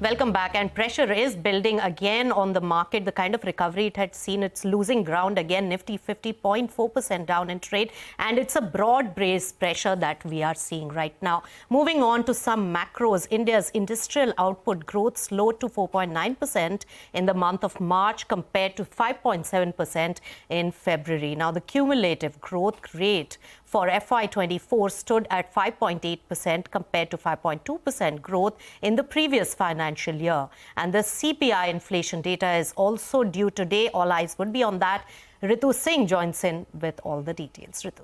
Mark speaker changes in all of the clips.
Speaker 1: Welcome back. And pressure is building again on the market. The kind of recovery it had seen, it's losing ground again. Nifty 50.4% down in trade. And it's a broad-based pressure that we are seeing right now. Moving on to some macros. India's industrial output growth slowed to 4.9% in the month of March compared to 5.7% in February. Now, the cumulative growth rate for FY24 stood at 5.8% compared to 5.2% growth in the previous financial year. And the CPI inflation data is also due today. All eyes would be on that. Ritu Singh joins in with all the details. Ritu.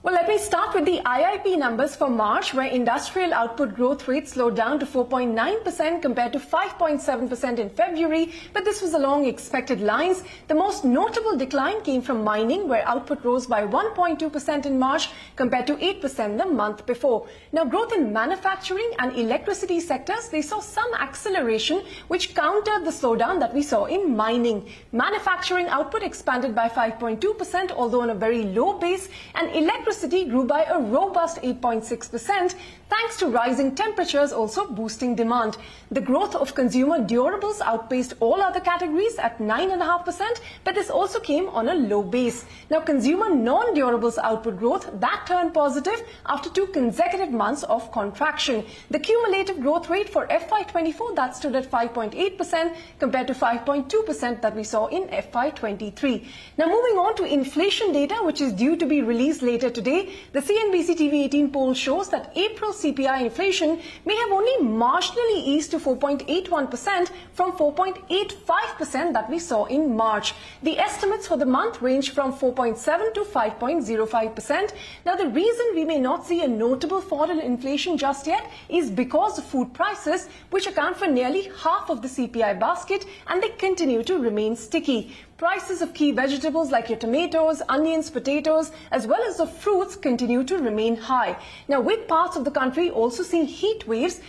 Speaker 2: Well, let me start with the IIP numbers for March, where industrial output growth rate slowed down to 4.9% compared to 5.7% in February, but this was along expected lines. The most notable decline came from mining, where output rose by 1.2% in March compared to 8% the month before. Now, growth in manufacturing and electricity sectors, they saw some acceleration, which countered the slowdown that we saw in mining. Manufacturing output expanded by 5.2%, although on a very low base, and electricity grew by a robust 8.6%, thanks to rising temperatures also boosting demand. The growth of consumer durables outpaced all other categories at 9.5%, but this also came on a low base. Now, consumer non-durables output growth, that turned positive after 2 consecutive months of contraction. The cumulative growth rate for FY24, that stood at 5.8% compared to 5.2% that we saw in FY23. Now, moving on to inflation data, which is due to be released later today, the CNBC-TV18 poll shows that April CPI inflation may have only marginally eased to 4.81% from 4.85% that we saw in March. The estimates for the month range from 4.7 to 5.05%. Now, the reason we may not see a notable fall in inflation just yet is because of food prices, which account for nearly half of the CPI basket, and they continue to remain sticky. Prices of key vegetables like your tomatoes, onions, potatoes, as well as the fruits continue to remain high. Now, with parts of the country also seeing heat waves,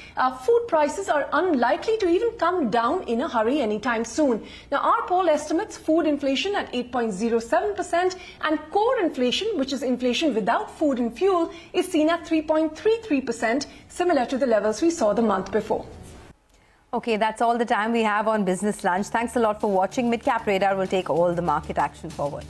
Speaker 2: food prices are unlikely to even come down in a hurry anytime soon. Now, our poll estimates food inflation at 8.07% and core inflation, which is inflation without food and fuel, is seen at 3.33%, similar to the levels we saw the month before.
Speaker 3: Okay, that's all the time we have on Business Lunch. Thanks a lot for watching. Midcap Radar will take all the market action forward.